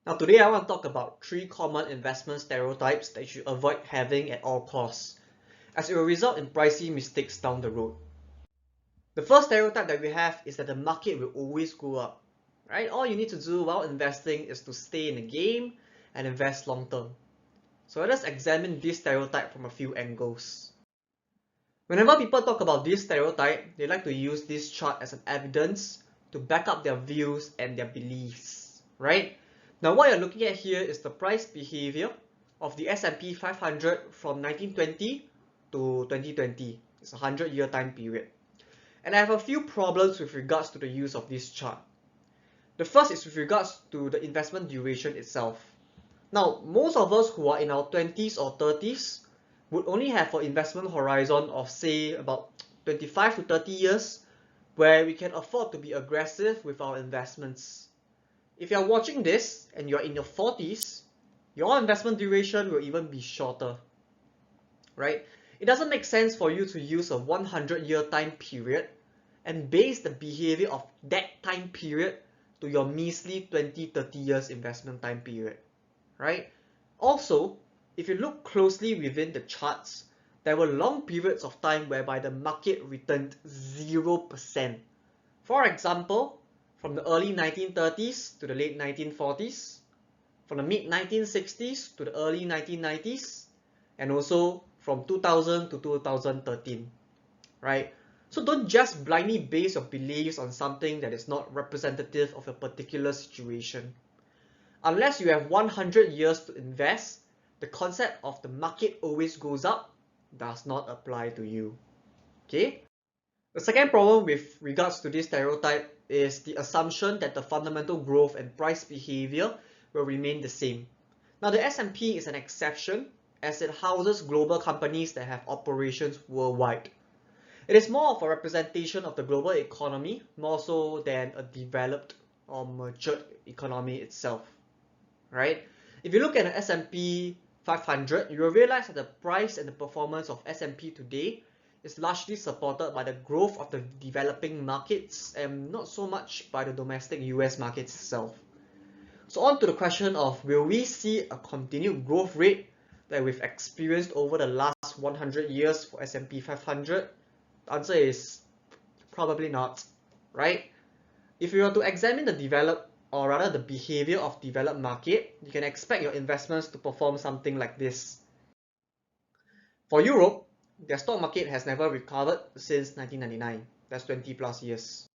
Now today I want to talk about 3 common investment stereotypes that you should avoid having at all costs, as it will result in pricey mistakes down the road. The first stereotype that we have is that the market will always go up, right? All you need to do while investing is to stay in the game and invest long term. So let us examine this stereotype from a few angles. Whenever people talk about this stereotype, they like to use this chart as an evidence to back up their views and their beliefs, right? Now what you're looking at here is the price behavior of the S&P 500 from 1920 to 2020. It's a 100-year time period. And I have a few problems with regards to the use of this chart. The first is with regards to the investment duration itself. Now, most of us who are in our 20s or 30s would only have an investment horizon of say about 25 to 30 years where we can afford to be aggressive with our investments. If you're watching this and you're in your 40s, your investment duration will even be shorter, right? It doesn't make sense for you to use a 100-year time period and base the behavior of that time period to your measly 20-30 years investment time period, right? Also, if you look closely within the charts, there were long periods of time whereby the market returned 0%. For example, from the early 1930s to the late 1940s, from the mid 1960s to the early 1990s, and also from 2000 to 2013, right? So don't just blindly base your beliefs on something that is not representative of a particular situation. Unless you have 100 years to invest, the concept of the market always goes up does not apply to you. Okay? The second problem with regards to this stereotype is the assumption that the fundamental growth and price behavior will remain the same. Now the S&P is an exception as it houses global companies that have operations worldwide. It is more of a representation of the global economy more so than a developed or matured economy itself, right? If you look at the S&P 500, you will realize that the price and the performance of S&P today is largely supported by the growth of the developing markets and not so much by the domestic US markets itself. So on to the question of, will we see a continued growth rate that we've experienced over the last 100 years for S&P 500? The answer is probably not, right? If you were to examine the developed, or rather the behavior of developed market, you can expect your investments to perform something like this. For Europe, their stock market has never recovered since 1999. That's 20 plus years.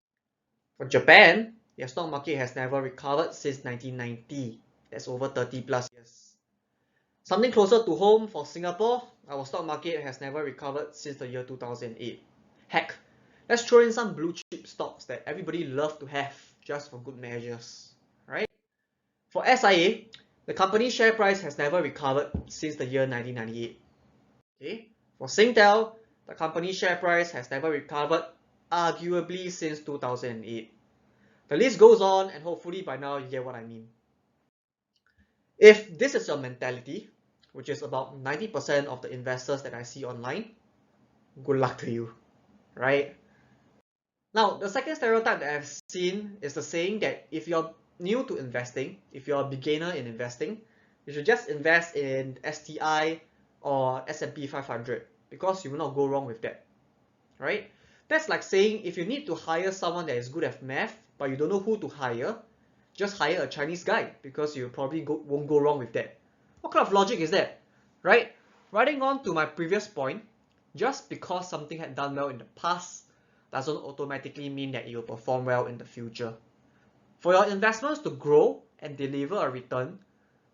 For Japan, their stock market has never recovered since 1990. That's over 30 plus years. Something closer to home for Singapore, our stock market has never recovered since the year 2008. Heck, let's throw in some blue chip stocks that everybody loves to have just for good measures, right? For SIA, the company's share price has never recovered since the year 1998. Okay? For Singtel, the company's share price has never recovered arguably since 2008. The list goes on, and hopefully by now you get what I mean. If this is your mentality, which is about 90% of the investors that I see online, good luck to you, right? Now, the second stereotype that I've seen is the saying that if you're new to investing, if you're a beginner in investing, you should just invest in STI or S&P 500 because you will not go wrong with that, right? That's like saying if you need to hire someone that is good at math, but you don't know who to hire, just hire a Chinese guy because you probably won't go wrong with that. What kind of logic is that, right? Riding on to my previous point, just because something had done well in the past doesn't automatically mean that it will perform well in the future. For your investments to grow and deliver a return,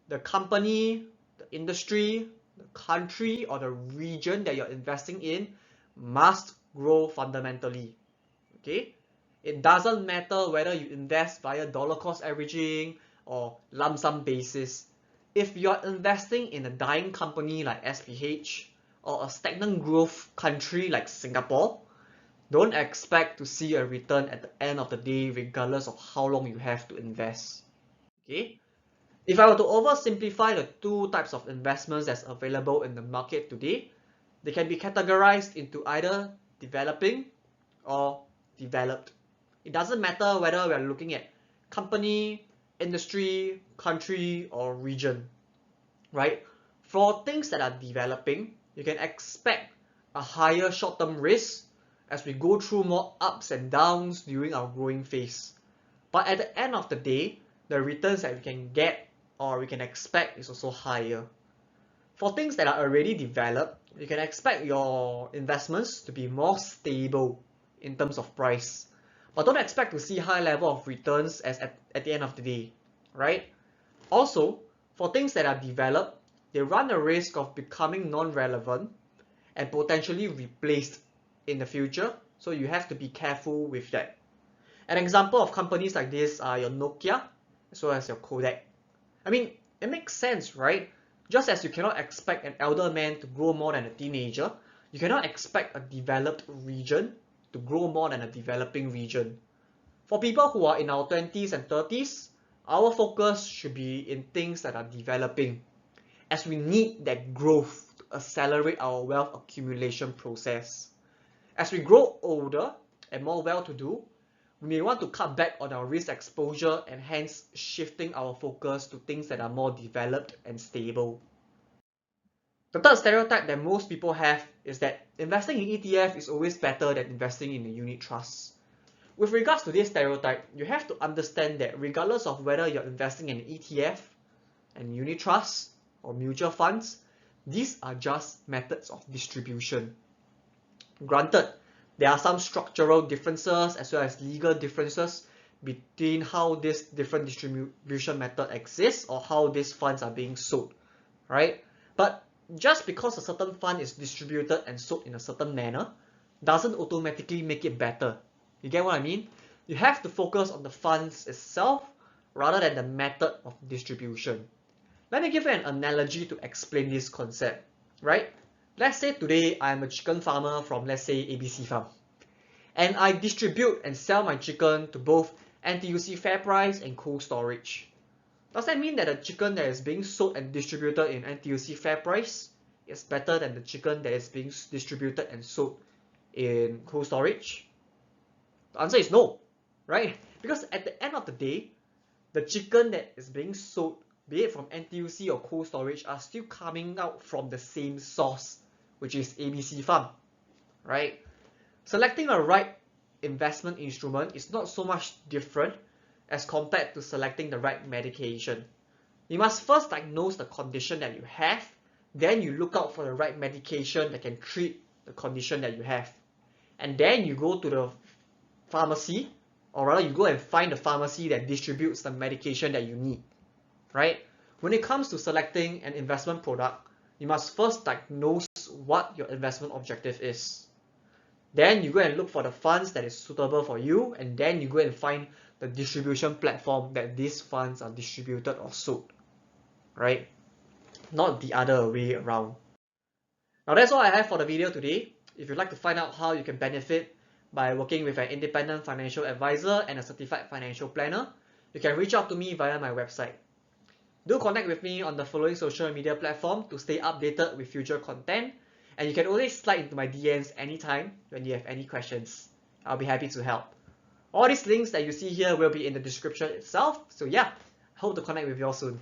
the company, the industry, the country, or the region that you're investing in must grow fundamentally. Okay? It doesn't matter whether you invest via dollar cost averaging or lump sum basis. If you're investing in a dying company like SPH or a stagnant growth country like Singapore, don't expect to see a return at the end of the day regardless of how long you have to invest. Okay? If I were to oversimplify the two types of investments that's available in the market today, they can be categorized into either developing or developed. It doesn't matter whether we're looking at company, industry, country, or region, right? For things that are developing, you can expect a higher short-term risk as we go through more ups and downs during our growing phase. But at the end of the day, the returns that we can get or we can expect is also higher. For things that are already developed, you can expect your investments to be more stable in terms of price. But don't expect to see high level of returns as at the end of the day, right? Also, for things that are developed, they run the risk of becoming non-relevant and potentially replaced in the future. So you have to be careful with that. An example of companies like this are your Nokia as well as your Kodak. I mean, it makes sense, right? Just as you cannot expect an elder man to grow more than a teenager, you cannot expect a developed region to grow more than a developing region. For people who are in our 20s and 30s, our focus should be in things that are developing, as we need that growth to accelerate our wealth accumulation process. As we grow older and more well-to-do, we may want to cut back on our risk exposure and hence shifting our focus to things that are more developed and stable. The third stereotype that most people have is that investing in ETF is always better than investing in a unit trust. With regards to this stereotype, you have to understand that regardless of whether you're investing in an ETF, and unit trusts, or mutual funds, these are just methods of distribution. Granted, there are some structural differences as well as legal differences between how this different distribution method exists or how these funds are being sold, right? But just because a certain fund is distributed and sold in a certain manner doesn't automatically make it better. You get what I mean? You have to focus on the funds itself rather than the method of distribution. Let me give you an analogy to explain this concept, right? Let's say today I'm a chicken farmer from, let's say, ABC Farm. And I distribute and sell my chicken to both NTUC Fair Price and Cold Storage. Does that mean that the chicken that is being sold and distributed in NTUC Fair Price is better than the chicken that is being distributed and sold in Cold Storage? The answer is no, right? Because at the end of the day, the chicken that is being sold, be it from NTUC or Cold Storage, are still coming out from the same source, which is ABC Farm, right? Selecting a right investment instrument is not so much different as compared to selecting the right medication. You must first diagnose the condition that you have, then you look out for the right medication that can treat the condition that you have. And then you go to the pharmacy, or rather you go and find the pharmacy that distributes the medication that you need, right? When it comes to selecting an investment product, you must first diagnose what your investment objective is. Then you go and look for the funds that is suitable for you, and then you go and find the distribution platform that these funds are distributed or sold, right? Not the other way around. Now that's all I have for the video today. If you'd like to find out how you can benefit by working with an independent financial advisor and a certified financial planner, you can reach out to me via my website. Do connect with me on the following social media platform to stay updated with future content, and you can always slide into my DMs anytime when you have any questions. I'll be happy to help. All these links that you see here will be in the description itself, so yeah, hope to connect with you all soon.